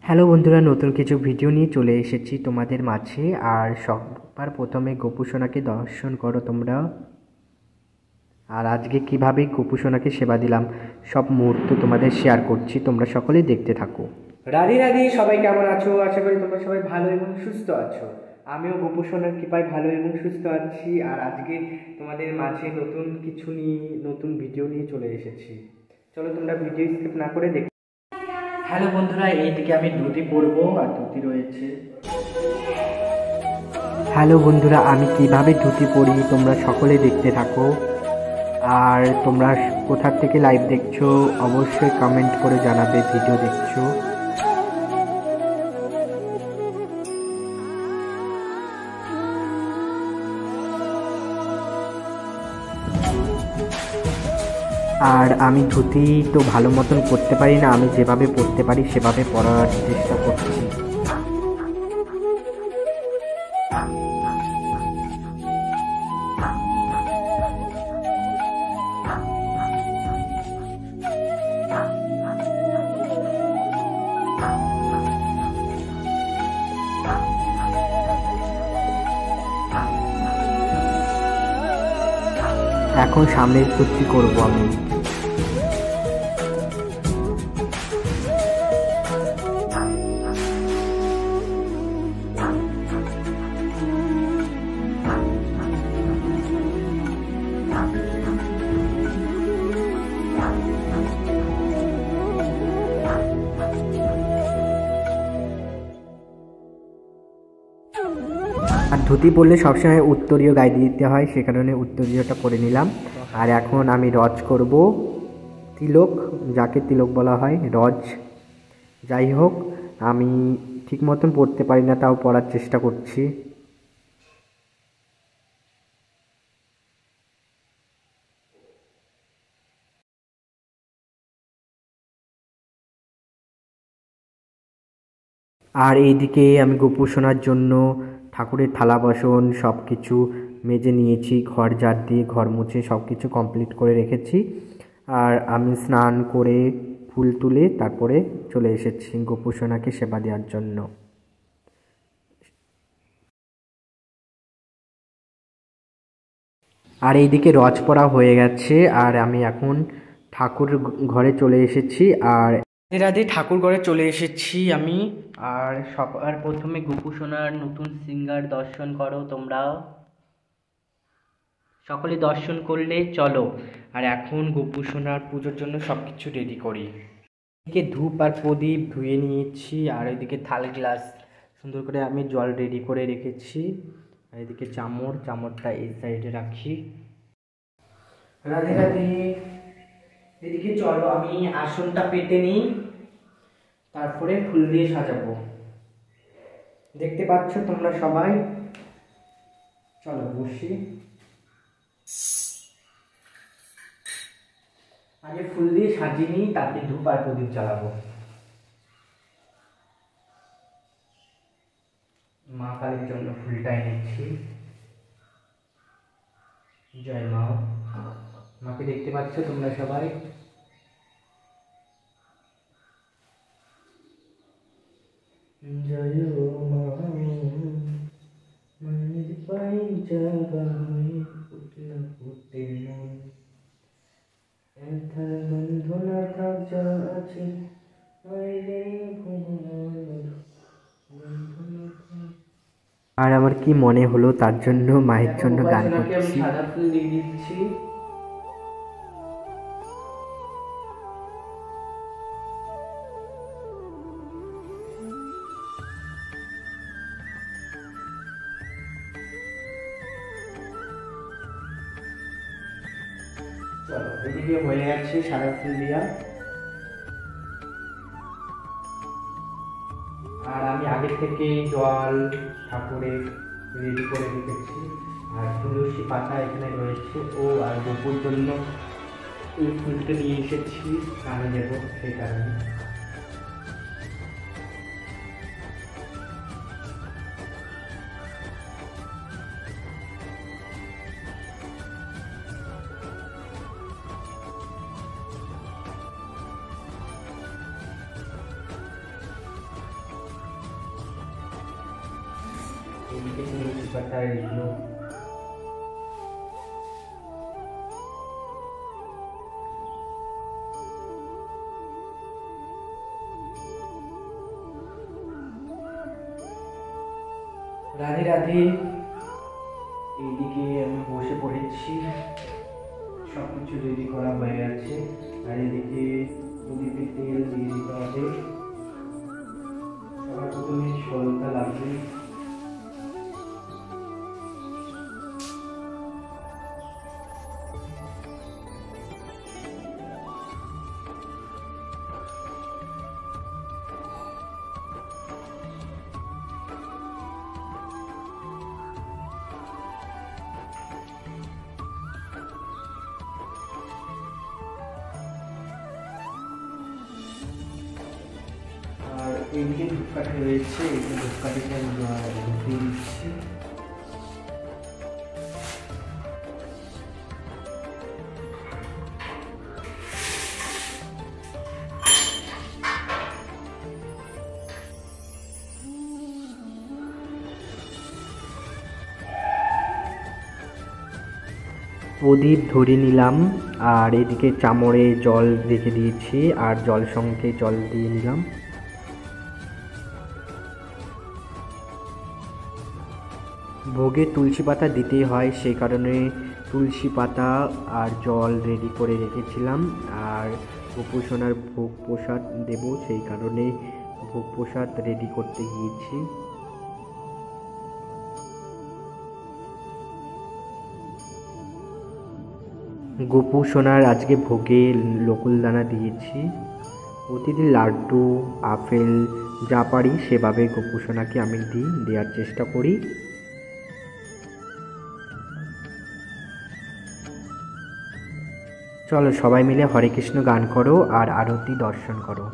Hello বন্ধুরা, নতুন কিছু ভিডিও নিয়ে চলে এসেছি তোমাদের মাঝে। আর সবার প্রথমে গোপু সোনাকে দর্শন করো তোমরা। আর আজকে কিভাবে গোপু সোনাকে সেবা দিলাম সব মুহূর্ত তোমাদের শেয়ার করছি, তোমরা সকলেই দেখতে থাকো। রাধে রাধে, সবাই কেমন আছো? আশা করি তোমরা সবাই ভালো এবং সুস্থ আছো। আমিও গোপু সোনার কৃপায় ভালো এবং সুস্থ আছি। আর আজকে তোমাদের মাঝে নতুন কিছু নিয়ে, নতুন ভিডিও নিয়ে চলে এসেছি। চলো তোমরা ভিডিও স্কিপ না করে দেখো। হ্যালো বন্ধুরা, এইদিকে আমি ধুতি পরবো আর ধুতি রয়েছে। হ্যালো বন্ধুরা, আমি কিভাবে ধুতি পরি তোমরা সকলে দেখতে থাকো। আর তোমরা কোথা থেকে লাইভ দেখছো অবশ্যই কমেন্ট করে জানাবে ভিডিও দেখছো। আর আমি ধুতি তো ভালো মতন পরতে পারি না, আমি যেভাবে পরতে পারি সেভাবে পরার চেষ্টা করছি। এখন সামনের কুর্তি করবো আমি। আর ধুতি পরলে সবসময় উত্তরীয় গায়ে দিতে হয়, সে কারণে উত্তরীয়টা পরে নিলাম। আর এখন আমি রজ করব, তিলক, যাকে তিলক বলা হয়, রজ। যাই হোক, আমি ঠিক মতন পড়তে পারি না, তাও পড়ার চেষ্টা করছি। আর এইদিকে আমি গোপু সোনার জন্য ঠাকুরের থালা বাসন সব কিছু মেজে নিয়েছি, ঘর ঝাড় দিয়ে ঘর মুছে সব কিছু কমপ্লিট করে রেখেছি। আর আমি স্নান করে ফুল তুলে তারপরে চলে এসেছি গোপু সোনাকে সেবা দেওয়ার জন্য। আর এইদিকে রজ পড়া হয়ে গেছে, আর আমি এখন ঠাকুর ঘরে চলে এসেছি। আর রাধে, ঠাকুর ঘরে চলে এসেছি আমি। আর সবার প্রথমে গোপু সোনার নতুন সিঙ্গার দর্শন করো তোমরা সকলে, দর্শন করলে চলো। আর এখন গোপু সোনার পুজোর জন্য সব কিছু রেডি করি। এদিকে ধূপ আর প্রদীপ ধুয়ে নিয়েছি, আর এদিকে থাল গ্লাস সুন্দর করে আমি জল রেডি করে রেখেছি। আর এদিকে চামড়টা এই সাইডে রাখি। রাধে রাধে, এদিকে চলো আমি আসনটা পেতে নিই, তারপরে ফুল দিয়ে সাজাবো। দেখতে পাচ্ছ তোমরা সবাই, চলো বসি। আগে ফুল দিয়ে সাজিয়ে নিই, তাতে ধূপ আর প্রদীপ জ্বালাবো। মা কালীর জন্য ফুলটা এনেছি। জয় মা। মাকে দেখতে পাচ্ছ তোমরা সবাই। জয় মা, মনের পাই জাগা হয়ে উঠল ফুটে মন, এথার বন্ধনা থাক যা আছে আইলে আর আমার কি মনে হলো তার জন্য মায়ের জন্য গান করছি। সাদা ফুল দিয়ে দিচ্ছি। চলো, এদিকে হয়ে গেছে সাদা ফুল দিয়া। আর আমি আগে থেকে জল ঠাকুরের রেডি করে রেখেছি। আর তুলসী পাতা এখানে রয়েছে। আর গোপুর জন্য এই ফুলটা নিয়ে এসেছি, কানে দেবো সেই কারণে। এদিকে তুলসী পাতা এগুলো রাধে রাধে। এইদিকে আমি বসে পড়েছি, সব কিছু রেডি করা হয়ে আছে। আর এদিকে প্রদীপে তেল দিয়ে দিতে হবে। সবার প্রথমে সলতা লাগবে। আর এইদিকে ধূপকাঠি রয়েছে, এই ধূপকাঠিটা আমি দিয়ে দিচ্ছি। প্রদীপ ধরে নিলাম, আর এদিকে চামড়ে জল রেখে দিয়েছি, আর জল সঙ্গে জল দিয়ে নিলাম। ভোগে তুলসী পাতা দিতেই হয়, সেই কারণে তুলসী পাতা আর জল রেডি করে রেখেছিলাম। আর গোপুসোনার ভোগ প্রসাদ দেব, সেই কারণে ভোগ প্রসাদ রেডি করতে গিয়েছি। গোপু সোনার আজকে ভোগে লোকলদানা দিয়েছি। প্রতিদিন লাড্ডু, আপেল যা পারি সেভাবে গোপু সোনাকে আমি দেওয়ার চেষ্টা করি। চলো সবাই মিলে হরে কৃষ্ণ গান করো আর আরতি দর্শন করো।